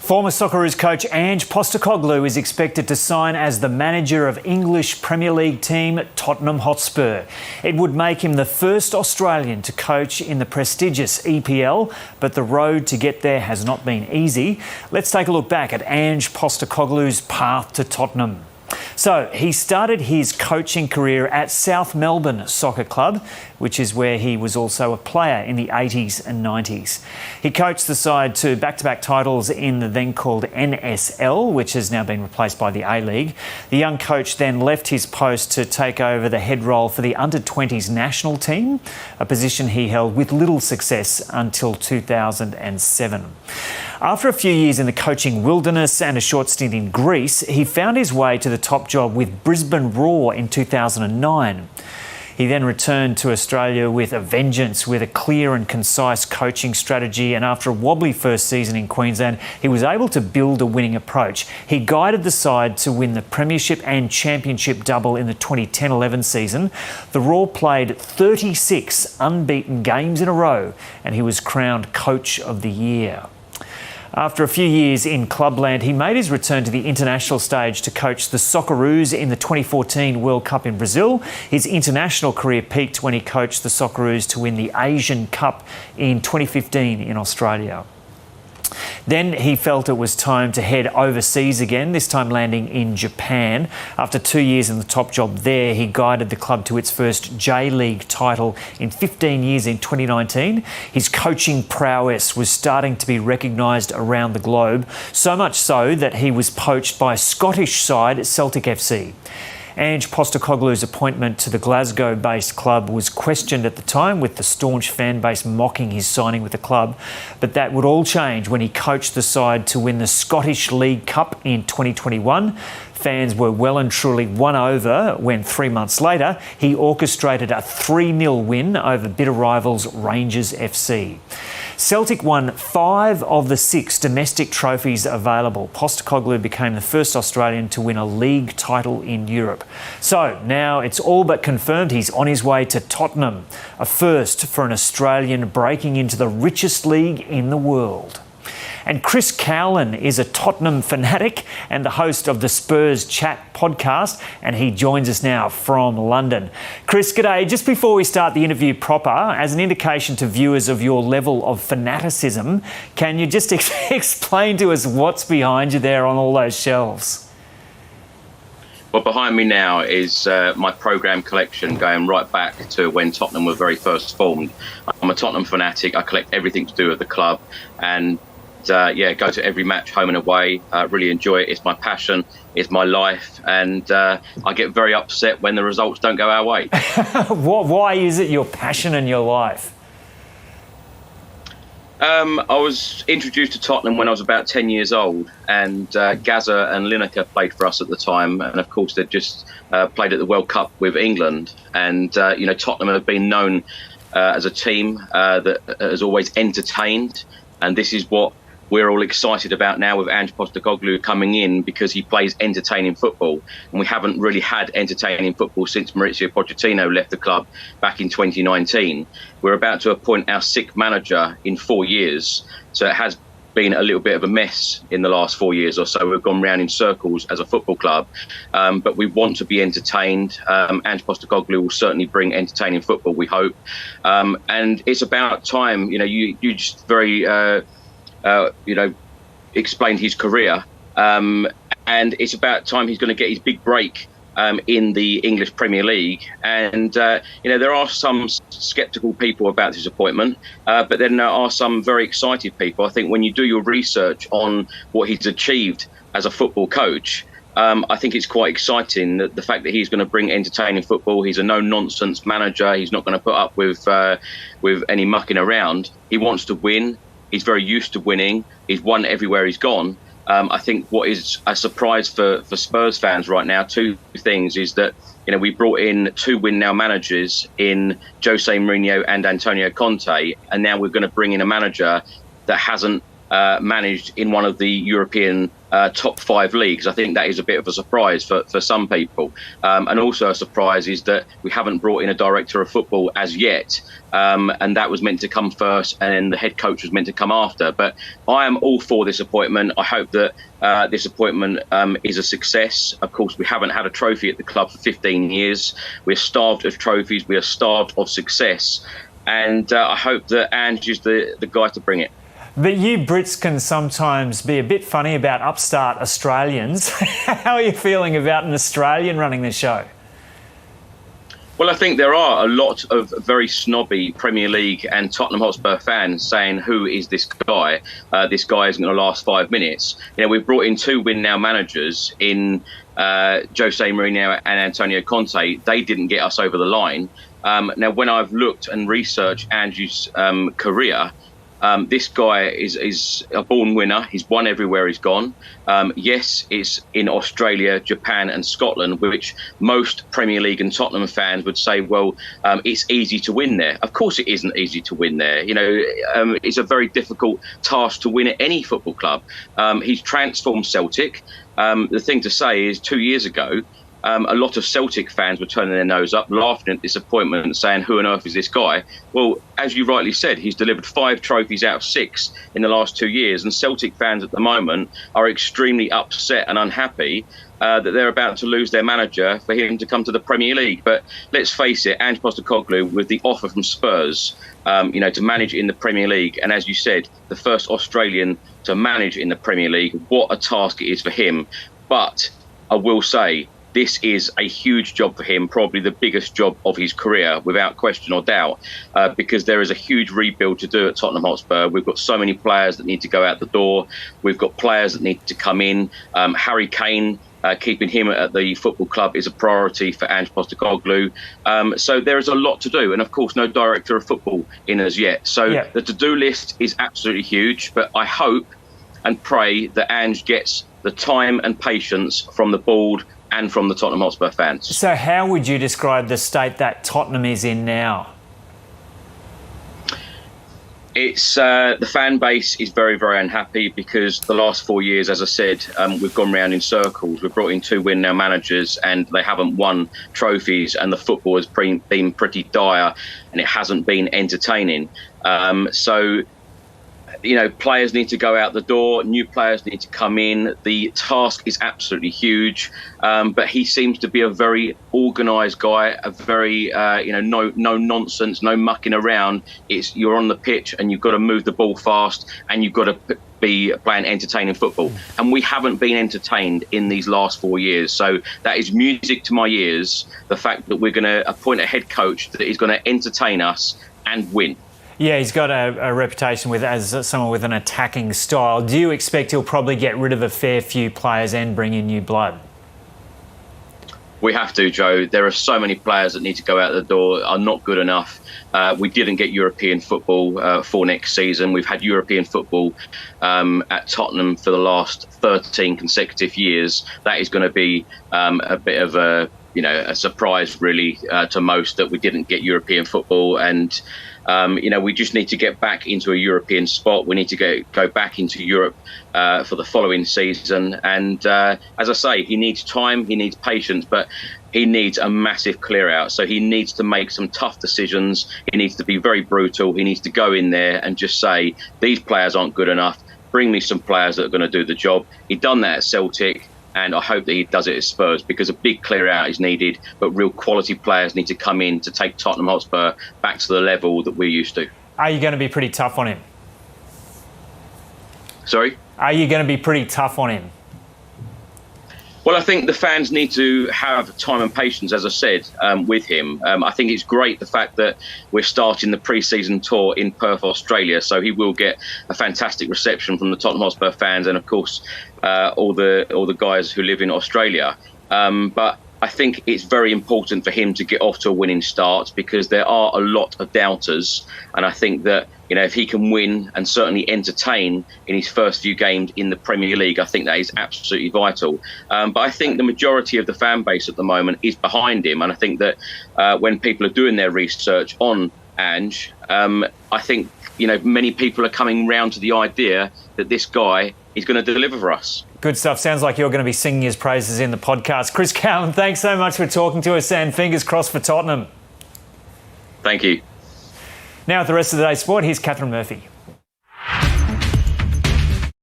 Former Socceroos coach Ange Postecoglou is expected to sign as the manager of English Premier League team Tottenham Hotspur. It would make him the first Australian to coach in the prestigious EPL, but the road to get there has not been easy. Let's take a look back at Ange Postecoglou's path to Tottenham. So, he started his coaching career at South Melbourne Soccer Club, which is where he was also a player in the 80s and 90s. He coached the side to back-to-back titles in the then called NSL, which has now been replaced by the A-League. The young coach then left his post to take over the head role for the under-20s national team, a position he held with little success until 2007. After a few years in the coaching wilderness and a short stint in Greece, he found his way to the top job with Brisbane Roar in 2009. He then returned to Australia with a vengeance, with a clear and concise coaching strategy, and after a wobbly first season in Queensland, he was able to build a winning approach. He guided the side to win the Premiership and Championship double in the 2010-11 season. The Roar played 36 unbeaten games in a row, and he was crowned Coach of the Year. After a few years in clubland, he made his return to the international stage to coach the Socceroos in the 2014 World Cup in Brazil. His international career peaked when he coached the Socceroos to win the Asian Cup in 2015 in Australia. Then he felt it was time to head overseas again, this time landing in Japan. After 2 years in the top job there, he guided the club to its first J-League title in 15 years in 2019. His coaching prowess was starting to be recognised around the globe, so much so that he was poached by Scottish side Celtic FC. Ange Postecoglou's appointment to the Glasgow-based club was questioned at the time, with the staunch fan base mocking his signing with the club. But that would all change when he coached the side to win the Scottish League Cup in 2021. Fans were well and truly won over when 3 months later he orchestrated a 3-0 win over bitter rivals Rangers FC. Celtic won 5 of the 6 domestic trophies available. Postecoglou became the first Australian to win a league title in Europe. So now it's all but confirmed he's on his way to Tottenham, a first for an Australian breaking into the richest league in the world. And Chris Cowlin is a Tottenham fanatic and the host of the Spurs Chat podcast, and he joins us now from London. Chris, g'day. Just before we start the interview proper, as an indication to viewers of your level of fanaticism, can you just explain to us what's behind you there on all those shelves? Well, behind me now is my programme collection going right back to when Tottenham were very first formed. I'm a Tottenham fanatic. I collect everything to do with the club, and go to every match home and away. Really enjoy it. It's my passion. It's my life. And I get very upset when the results don't go our way. Why is it your passion and your life? I was introduced to Tottenham when I was about 10 years old, and Gazza and Lineker played for us at the time. And of course, they'd just played at the World Cup with England. And, Tottenham have been known as a team that has always entertained. And this is what we're all excited about now with Ange Postecoglou coming in, because he plays entertaining football. And we haven't really had entertaining football since Mauricio Pochettino left the club back in 2019. We're about to appoint our 6th manager in 4 years. So it has been a little bit of a mess in the last 4 years or so. We've gone round in circles as a football club, but we want to be entertained. Ange Postecoglou will certainly bring entertaining football, we hope. And it's about time. You just very... explained his career, and it's about time he's going to get his big break in the English Premier League. And there are some sceptical people about his appointment, but then there are some very excited people. I think when you do your research on what he's achieved as a football coach, I think it's quite exciting, that the fact that he's going to bring entertaining football. He's a no-nonsense manager. He's not going to put up with any mucking around. He wants to win. He's very used to winning. He's won everywhere he's gone. I think what is a surprise for Spurs fans right now, 2 things, is that we brought in 2 win-now managers in Jose Mourinho and Antonio Conte, and now we're going to bring in a manager that hasn't managed in one of the European top 5 leagues. I think that is a bit of a surprise for some people. And also a surprise is that we haven't brought in a director of football as yet. And that was meant to come first, and the head coach was meant to come after. But I am all for this appointment. I hope that this appointment is a success. Of course, we haven't had a trophy at the club for 15 years. We're starved of trophies. We are starved of success. And I hope that Ange is the guy to bring it. But you Brits can sometimes be a bit funny about upstart Australians. How are you feeling about an Australian running the show? Well, I think there are a lot of very snobby Premier League and Tottenham Hotspur fans saying, who is this guy? This guy isn't going to last 5 minutes. You know, we've brought in 2 win-now managers in Jose Mourinho and Antonio Conte. They didn't get us over the line. Now, when I've looked and researched Ange's career, this guy is a born winner. He's won everywhere he's gone. Yes, it's in Australia, Japan and Scotland, which most Premier League and Tottenham fans would say, well, it's easy to win there. Of course it isn't easy to win there. You know, it's a very difficult task to win at any football club. He's transformed Celtic. The thing to say is 2 years ago, a lot of Celtic fans were turning their nose up, laughing at this appointment and saying, who on earth is this guy? Well, as you rightly said, he's delivered 5 trophies out of 6 in the last 2 years. And Celtic fans at the moment are extremely upset and unhappy that they're about to lose their manager for him to come to the Premier League. But let's face it, Ange Postecoglou, with the offer from Spurs, to manage in the Premier League. And as you said, the first Australian to manage in the Premier League, what a task it is for him. But I will say, this is a huge job for him, probably the biggest job of his career, without question or doubt, because there is a huge rebuild to do at Tottenham Hotspur. We've got so many players that need to go out the door. We've got players that need to come in. Harry Kane, keeping him at the football club is a priority for Ange Postecoglou. So there is a lot to do. And, of course, no director of football in as yet. So the to-do list is absolutely huge. But I hope and pray that Ange gets the time and patience from the board and from the Tottenham Hotspur fans. So how would you describe the state that Tottenham is in now? It's the fan base is very, very unhappy because the last 4 years, as I said, we've gone round in circles. We've brought in 2 win-now managers and they haven't won trophies, and the football has been pretty dire and it hasn't been entertaining. So, you know, players need to go out the door. New players need to come in. The task is absolutely huge. But he seems to be a very organised guy, a very, no nonsense, no mucking around. It's you're on the pitch and you've got to move the ball fast and you've got to be playing entertaining football. And we haven't been entertained in these last 4 years. So that is music to my ears, the fact that we're going to appoint a head coach that is going to entertain us and win. Yeah, he's got a reputation as someone with an attacking style. Do you expect he'll probably get rid of a fair few players and bring in new blood? We have to, Joe. There are so many players that need to go out the door, are not good enough. We didn't get European football for next season. We've had European football at Tottenham for the last 13 consecutive years. That is going to be a bit of a surprise, really, to most, that we didn't get European football. And we just need to get back into a European spot. We need to go back into Europe for the following season. And as I say, he needs time, he needs patience, but he needs a massive clear out. So he needs to make some tough decisions. He needs to be very brutal. He needs to go in there and just say, these players aren't good enough. Bring me some players that are going to do the job. He'd done that at Celtic. And I hope that he does it at Spurs, because a big clear out is needed, but real quality players need to come in to take Tottenham Hotspur back to the level that we're used to. Are you going to be pretty tough on him? Sorry? Are you going to be pretty tough on him? Well, I think the fans need to have time and patience, as I said, with him. I think it's great the fact that we're starting the pre-season tour in Perth, Australia, so he will get a fantastic reception from the Tottenham Hotspur fans and, of course, all the guys who live in Australia. But I think it's very important for him to get off to a winning start, because there are a lot of doubters. And I think that, if he can win and certainly entertain in his first few games in the Premier League, I think that is absolutely vital. But I think the majority of the fan base at the moment is behind him. And I think that when people are doing their research on Ange, I think many people are coming round to the idea that this guy is going to deliver for us. Good stuff. Sounds like you're going to be singing his praises in the podcast. Chris Cowlin, thanks so much for talking to us, and fingers crossed for Tottenham. Thank you. Now, with the rest of the day's sport, here's Catherine Murphy.